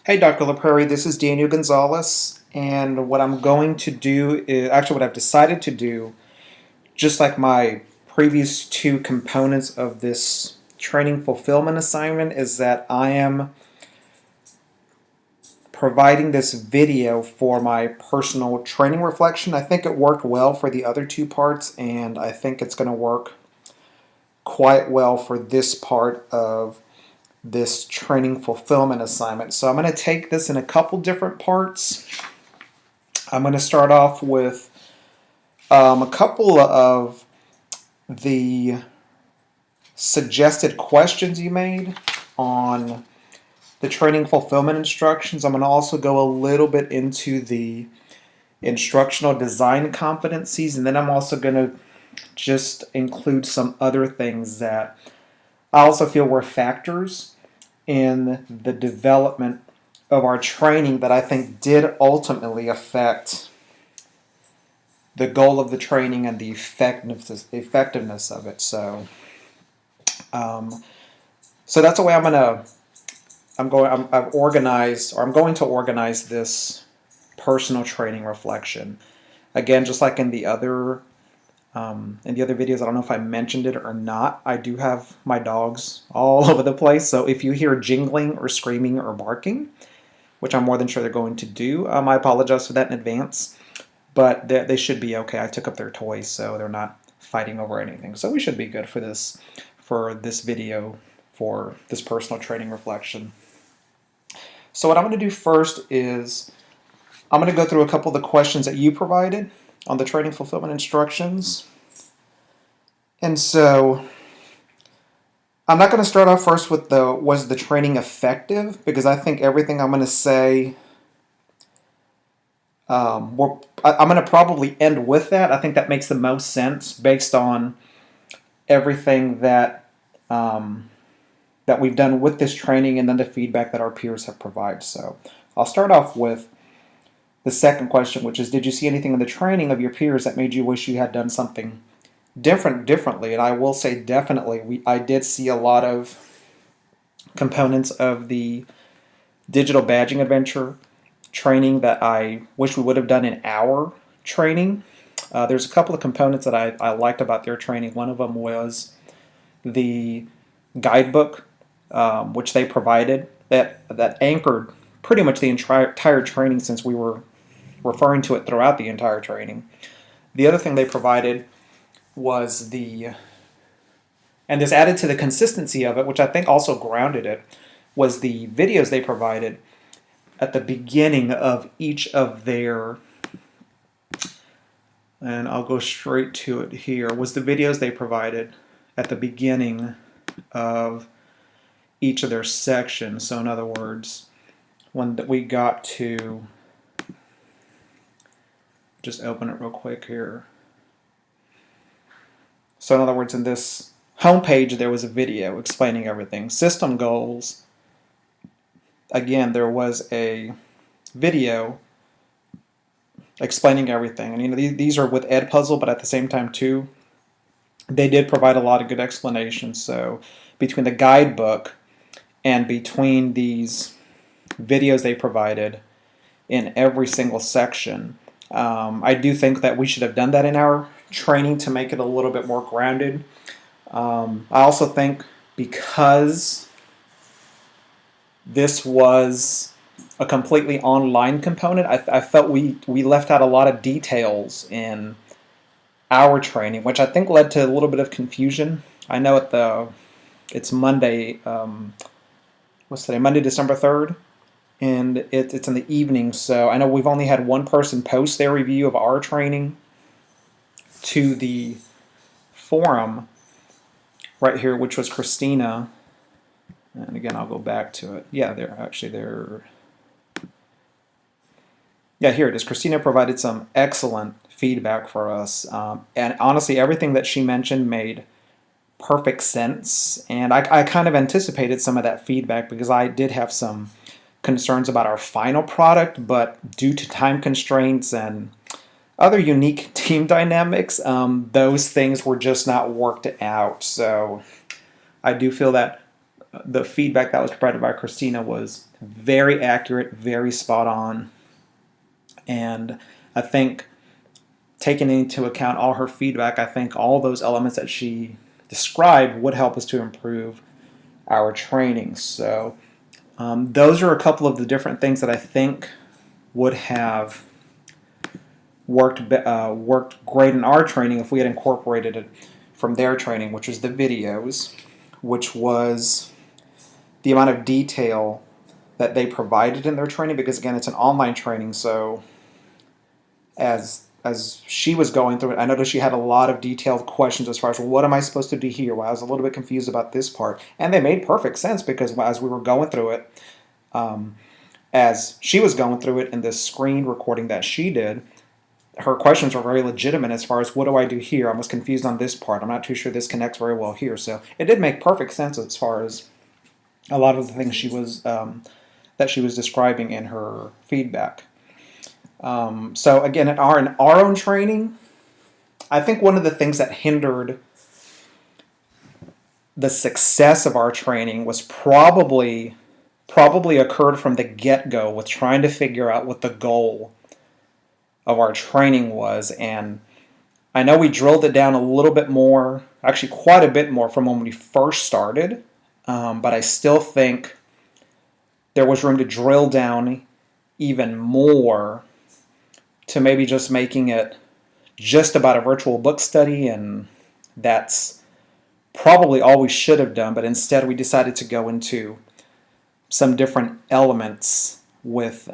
Hey, Dr. LaPrairie, this is Daniel Gonzalez, and what I'm going to do is actually what I've decided to do, just like my previous two components of this training fulfillment assignment, is that I am providing this video for my personal training reflection. I think it worked well for the other two parts, and I think it's going to work quite well for this part of this training fulfillment assignment. So I'm going to take this in a couple different parts. I'm going to start off with a couple of the suggested questions you made on the training fulfillment instructions. I'm going to also go a little bit into the instructional design competencies, and then I'm also going to just include some other things that I also feel were factors in the development of our training that I think did ultimately affect the goal of the training and the effectiveness of it. So that's the way I'm going to organize this personal training reflection. Again, just like in the other videos, I don't know if I mentioned it or not, I do have my dogs all over the place. So if you hear jingling or screaming or barking, which I'm more than sure they're going to do, I apologize for that in advance. But they should be okay. I took up their toys, so they're not fighting over anything. So we should be good for this video, for this personal training reflection. So what I'm going to do first is I'm going to go through a couple of the questions that you provided on the training fulfillment instructions. And so I'm not going to start off first with was the training effective? Because I think everything I'm going to say, I'm going to probably end with that. I think that makes the most sense based on everything that we've done with this training and then the feedback that our peers have provided. So I'll start off with the second question, which is, did you see anything in the training of your peers that made you wish you had done something differently? And I will say definitely, I did see a lot of components of the digital badging adventure training that I wish we would have done in our training. There's a couple of components that I liked about their training. One of them was the guidebook, which they provided, that anchored pretty much the entire training, since we were referring to it throughout the entire training. The other thing they provided was and this added to the consistency of it, which I think also grounded it, was the videos they provided at the beginning of each of their, and I'll go straight to it here, was the videos they provided at the beginning of each of their sections. So in other words, when we got to, just open it real quick here. So in other words, in this homepage, there was a video explaining everything. System goals, again, there was a video explaining everything. And these are with Edpuzzle, but at the same time too, they did provide a lot of good explanations. So between the guidebook and between these videos they provided in every single section, I do think that we should have done that in our training to make it a little bit more grounded. I also think because this was a completely online component, I felt we left out a lot of details in our training, which I think led to a little bit of confusion. I know it's Monday, what's today? Monday, December 3rd, and it's in the evening, so I know we've only had one person post their review of our training to the forum right here, which was Christina. And again, I'll go back to it. Yeah, yeah, here it is. Christina provided some excellent feedback for us, and honestly, everything that she mentioned made perfect sense, and I kind of anticipated some of that feedback because I did have some concerns about our final product, but due to time constraints and other unique team dynamics, those things were just not worked out. So I do feel that the feedback that was provided by Christina was very accurate, very spot on. And I think taking into account all her feedback, I think all those elements that she described would help us to improve our training. So those are a couple of the different things that I think would have worked great in our training if we had incorporated it from their training, which was the videos, which was the amount of detail that they provided in their training, because again, it's an online training. So as she was going through it, I noticed she had a lot of detailed questions as far as, well, what am I supposed to do here? Well, I was a little bit confused about this part, and they made perfect sense, because as we were going through it, as she was going through it in this screen recording that she did, her questions were very legitimate as far as, what do I do here? I was confused on this part. I'm not too sure this connects very well here. So it did make perfect sense as far as a lot of the things she was that she was describing in her feedback. So again, in our own training, I think one of the things that hindered the success of our training was probably occurred from the get-go, with trying to figure out what the goal of our training was. And I know we drilled it down a little bit more, actually quite a bit more, from when we first started, but I still think there was room to drill down even more, to maybe just making it just about a virtual book study, and that's probably all we should have done. But instead we decided to go into some different elements with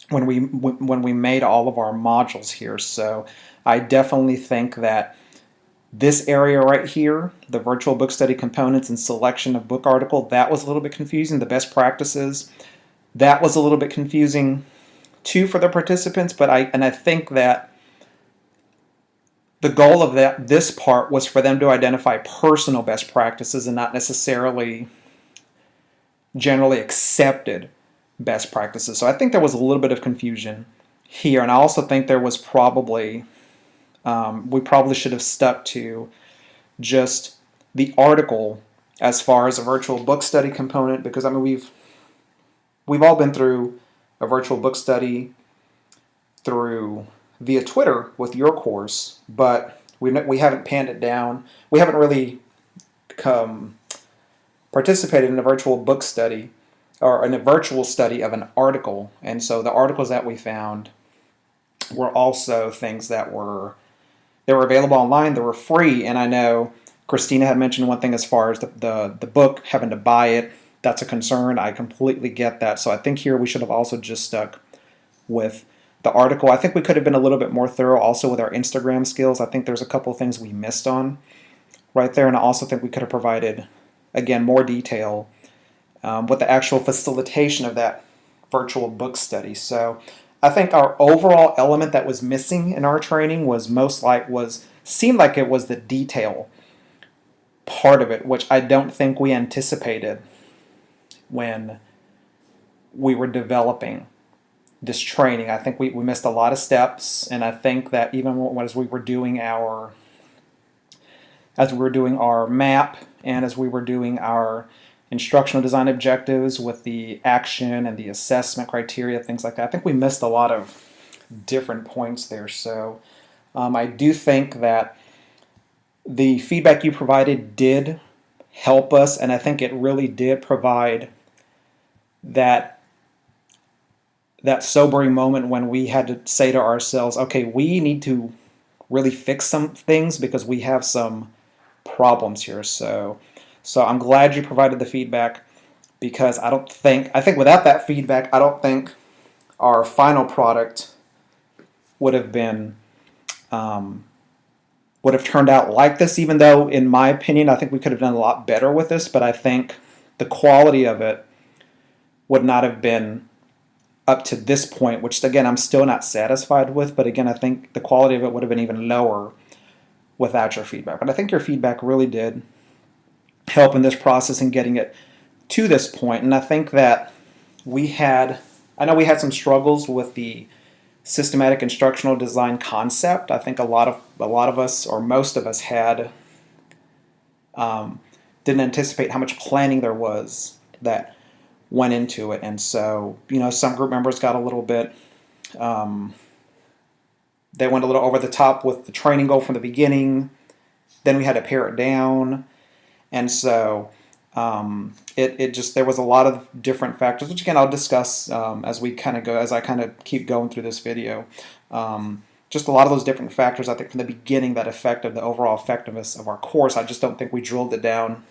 when we made all of our modules here. So I definitely think that this area right here, the virtual book study components and selection of book article, that was a little bit confusing. The best practices, that was a little bit confusing too for the participants. But I think that the goal of this part was for them to identify personal best practices and not necessarily generally accepted best practices. So I think there was a little bit of confusion here, and I also think there was probably we probably should have stuck to just the article as far as a virtual book study component, because I mean we've all been through a virtual book study through via Twitter with your course, but we haven't panned it down. We haven't really participated in a virtual book study or in a virtual study of an article. And so the articles that we found were also things that were available online, they were free. And I know Christina had mentioned one thing as far as the book, having to buy it. That's a concern. I completely get that. So I think here we should have also just stuck with the article. I think we could have been a little bit more thorough also with our Instagram skills. I think there's a couple of things we missed on right there. And I also think we could have provided, again, more detail with the actual facilitation of that virtual book study. So I think our overall element that was missing in our training seemed like it was the detail part of it, which I don't think we anticipated when we were developing this training. I think we missed a lot of steps, and I think that even as we were doing our map, and as we were doing our instructional design objectives with the action and the assessment criteria, things like that, I think we missed a lot of different points there. So I do think that the feedback you provided did help us, and I think it really did provide that sobering moment when we had to say to ourselves, okay, we need to really fix some things because we have some problems here. So I'm glad you provided the feedback, because I think without that feedback, I don't think our final product would have been would have turned out like this, even though in my opinion I think we could have done a lot better with this. But I think the quality of it would not have been up to this point, which again I'm still not satisfied with, but again I think the quality of it would have been even lower without your feedback. But I think your feedback really did help in this process in getting it to this point. And I think that I know we had some struggles with the systematic instructional design concept. I think a lot of us, or most of us, had didn't anticipate how much planning there was that went into it. And so, some group members got a little bit, they went a little over the top with the training goal from the beginning. Then we had to pare it down. And so it just, there was a lot of different factors, which again, I'll discuss as I kind of keep going through this video. Just a lot of those different factors, I think, from the beginning that affected the overall effectiveness of our course. I just don't think we drilled it down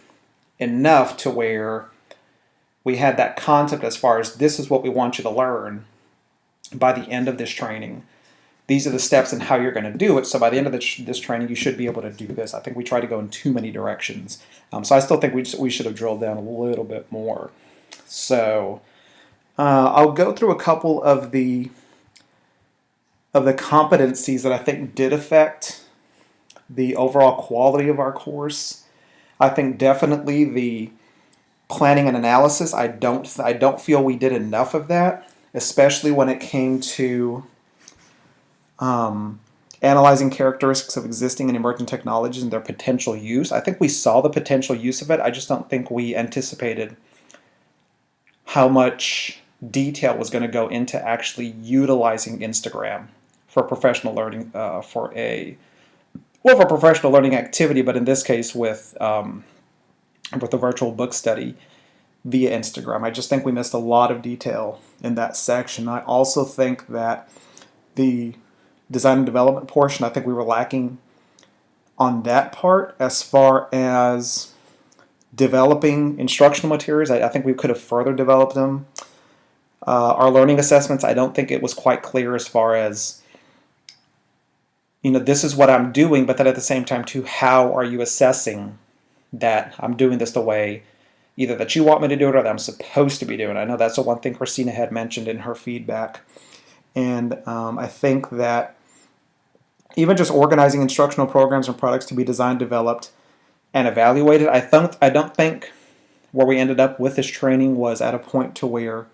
enough to where we had that concept as far as this is what we want you to learn by the end of this training. These are the steps and how you're going to do it. So by the end of this training, you should be able to do this. I think we try to go in too many directions. So I still think we should have drilled down a little bit more. So I'll go through a couple of the competencies that I think did affect the overall quality of our course. I think definitely the planning and analysis, I don't feel we did enough of that, especially when it came to analyzing characteristics of existing and emerging technologies and their potential use. I think we saw the potential use of it. I just don't think we anticipated how much detail was going to go into actually utilizing Instagram for professional learning, for professional learning activity, but in this case with a virtual book study via Instagram. I just think we missed a lot of detail in that section. I also think that the design and development portion, I think we were lacking on that part as far as developing instructional materials. I think we could have further developed them. Our learning assessments, I don't think it was quite clear as far as, this is what I'm doing, but then at the same time too, how are you assessing that I'm doing this the way either that you want me to do it or that I'm supposed to be doing it? I know that's the one thing Christina had mentioned in her feedback. And I think that even just organizing instructional programs and products to be designed, developed, and evaluated, I don't think where we ended up with this training was at a point to where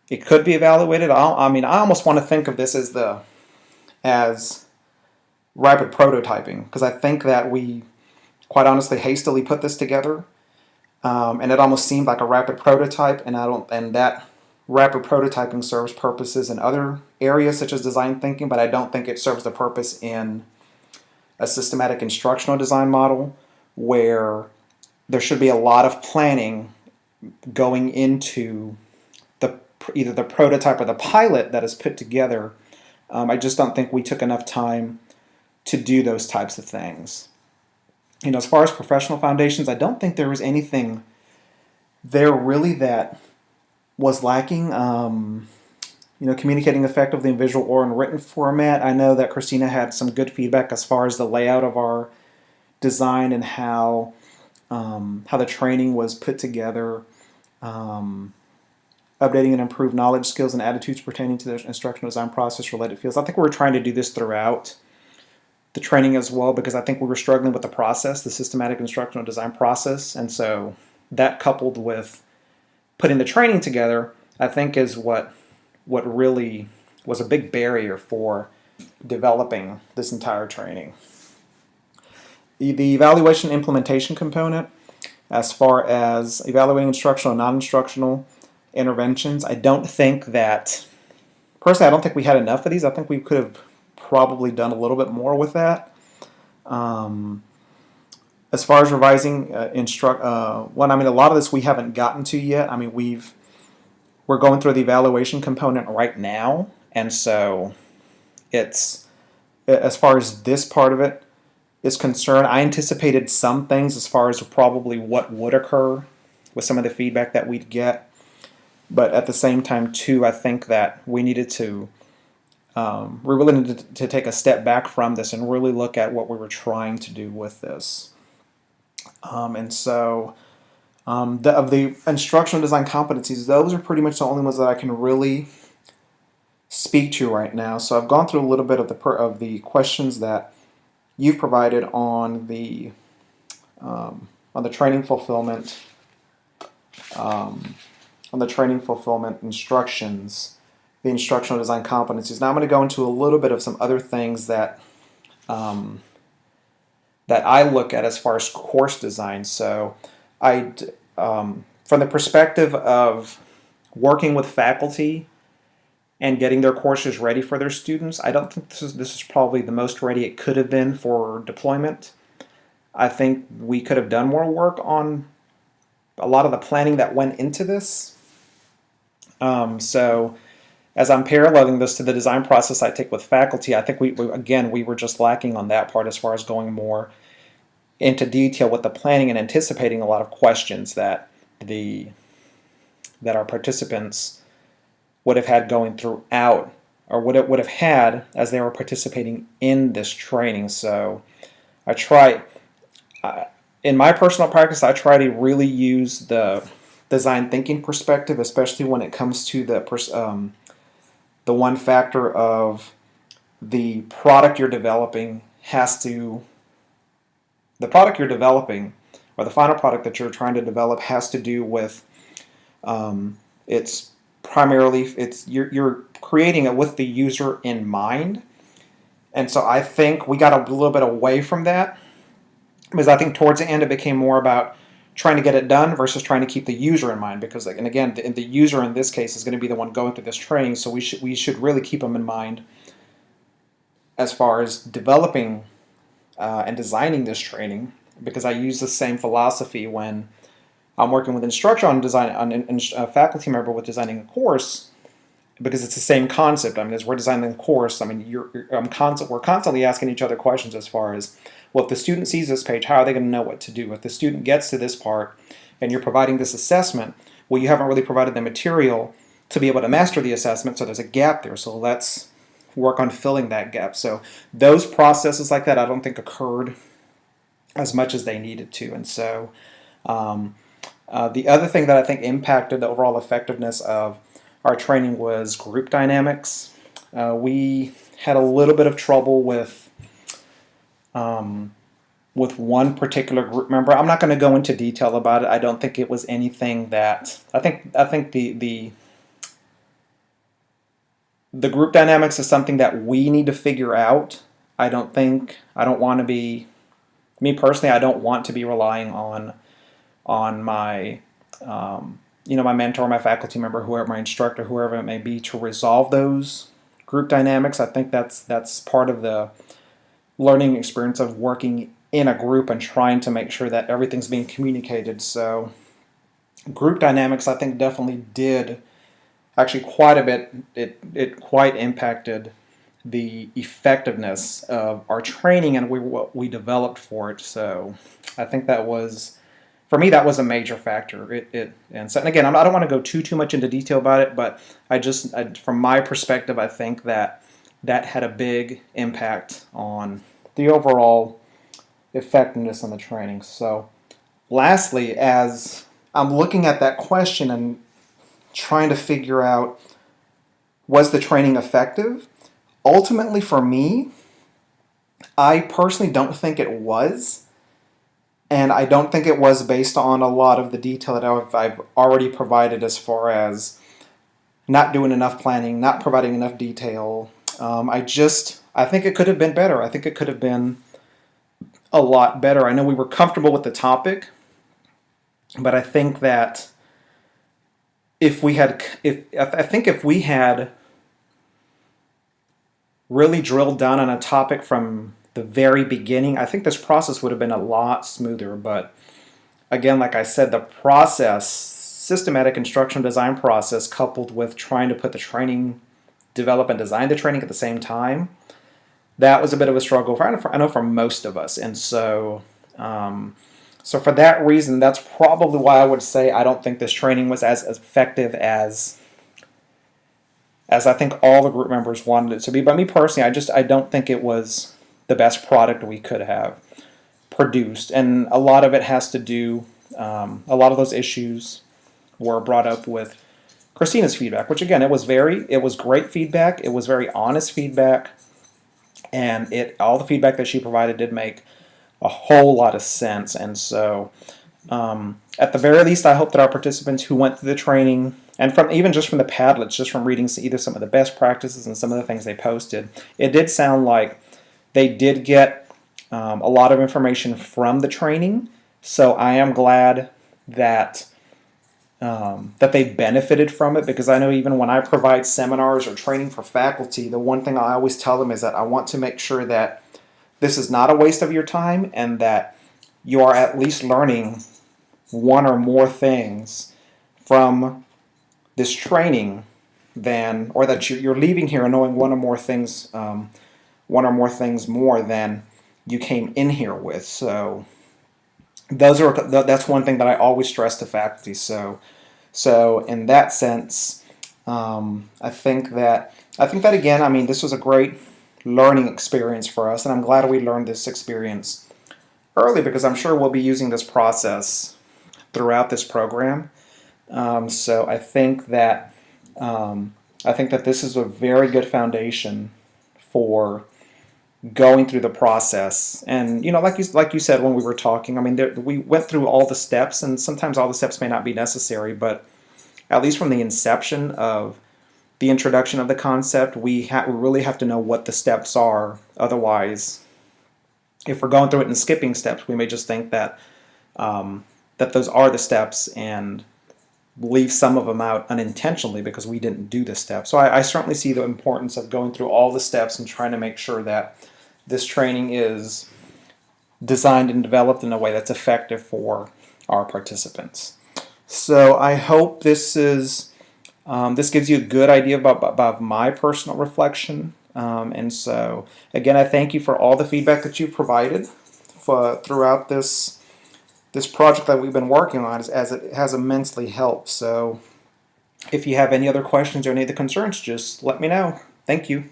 it could be evaluated. I almost want to think of this as rapid prototyping, because I think that we quite honestly hastily put this together, and it almost seemed like a rapid prototype, and that rapid prototyping serves purposes in other areas such as design thinking, but I don't think it serves the purpose in a systematic instructional design model where there should be a lot of planning going into either the prototype or the pilot that is put together. I just don't think we took enough time to do those types of things. As far as professional foundations, I don't think there was anything there really that was lacking. Communicating effectively in visual or in written format. I know that Christina had some good feedback as far as the layout of our design and how the training was put together. Updating and improved knowledge, skills, and attitudes pertaining to the instructional design process related fields. I think we were trying to do this throughout the training as well, because I think we were struggling with the process, the systematic instructional design process, and so that coupled with putting the training together, I think is what really was a big barrier for developing this entire training. The evaluation implementation component, as far as evaluating instructional and non-instructional interventions, I don't think we had enough of these. I think we could have probably done a little bit more with that. As far as revising a lot of this we haven't gotten to yet. We're going through the evaluation component right now, and so it's, as far as this part of it is concerned, I anticipated some things as far as probably what would occur with some of the feedback that we'd get, but at the same time too, I think that we needed to we really needed to take a step back from this and really look at what we were trying to do with this. And so of the instructional design competencies, those are pretty much the only ones that I can really speak to right now. So I've gone through a little bit of the questions that you've provided on the training fulfillment instructions, the instructional design competencies. Now I'm going to go into a little bit of some other things that that I look at as far as course design. So From the perspective of working with faculty and getting their courses ready for their students, I don't think this is probably the most ready it could have been for deployment. I think we could have done more work on a lot of the planning that went into this. So as I'm paralleling this to the design process I take with faculty, I think we were just lacking on that part as far as going more into detail with the planning and anticipating a lot of questions that our participants would have had going throughout, or would have had as they were participating in this training. So I try, in my personal practice, I try to really use the design thinking perspective, especially when it comes to the one factor of the product you're developing the product you're developing, or the final product that you're trying to develop, has to do with you're creating it with the user in mind. And so I think we got a little bit away from that, because I think towards the end it became more about trying to get it done versus trying to keep the user in mind. Because, and again, the user in this case is going to be the one going through this training, so we should really keep them in mind as far as developing and designing this training. Because I use the same philosophy when I'm working with instructor on design, on a faculty member with designing a course, because it's the same concept. I mean, as we're designing the course, I mean, we're constantly asking each other questions as far as, well, if the student sees this page, how are they going to know what to do? If the student gets to this part and you're providing this assessment, well, you haven't really provided the material to be able to master the assessment, so there's a gap there. So let's work on filling that gap. So those processes like that I don't think occurred as much as they needed to. And so the other thing that I think impacted the overall effectiveness of our training was group dynamics. We had a little bit of trouble with one particular group member. I'm not going to go into detail about it. I don't think it was anything that I think the group dynamics is something that we need to figure out. I don't want to be, me personally, I don't want to be relying on my my mentor, my faculty member, whoever, my instructor, whoever it may be, to resolve those group dynamics. I think that's part of the learning experience of working in a group and trying to make sure that everything's being communicated. So group dynamics, I think, definitely did actually quite a bit. It quite impacted the effectiveness of our training and what we developed for it. So I think that was, for me, that was a major factor. And again, I don't want to go too much into detail about it, but from my perspective, I think that had a big impact on the overall effectiveness on the training. So lastly, as I'm looking at that question and trying to figure out, was the training effective? Ultimately, for me, I personally don't think it was. And I don't think it was based on a lot of the detail that I've already provided, as far as not doing enough planning, not providing enough detail. I think it could have been better. I think it could have been a lot better. I know we were comfortable with the topic, but I think that if we had really drilled down on a topic from the very beginning, I think this process would have been a lot smoother. But again, like I said, the process, systematic instructional design process, coupled with trying to put the training, develop and design the training at the same time, that was a bit of a struggle I know for most of us. And so so for that reason, that's probably why I would say I don't think this training was as effective as I think all the group members wanted it to be. But me personally, I don't think it was the best product we could have produced. And a lot of it has to do, a lot of those issues were brought up with Christina's feedback, which again, it was great feedback. It was very honest feedback. And all the feedback that she provided did make a whole lot of sense. And so at the very least, I hope that our participants who went through the training, and from the Padlets, just from reading either some of the best practices and some of the things they posted, it did sound like they did get a lot of information from the training. So I am glad that that they benefited from it, because I know even when I provide seminars or training for faculty, the one thing I always tell them is that I want to make sure that this is not a waste of your time and that you are at least learning one or more things from this training than, or that you're leaving here knowing one or more things more than you came in here with. So that's one thing that I always stress to faculty. So in that sense, I think that again, I mean, this was a great learning experience for us, and I'm glad we learned this experience early, because I'm sure we'll be using this process throughout this program. So I think that this is a very good foundation for going through the process. And like you said when we were talking, I mean, we went through all the steps, and sometimes all the steps may not be necessary, but at least from the inception of the introduction of the concept, we really have to know what the steps are. Otherwise, if we're going through it and skipping steps, we may just think that that those are the steps and leave some of them out unintentionally because we didn't do the steps. So I certainly see the importance of going through all the steps and trying to make sure that this training is designed and developed in a way that's effective for our participants. So I hope this gives you a good idea about my personal reflection. And so again, I thank you for all the feedback that you've provided throughout this project that we've been working on, as it has immensely helped. So if you have any other questions or any other concerns, just let me know. Thank you.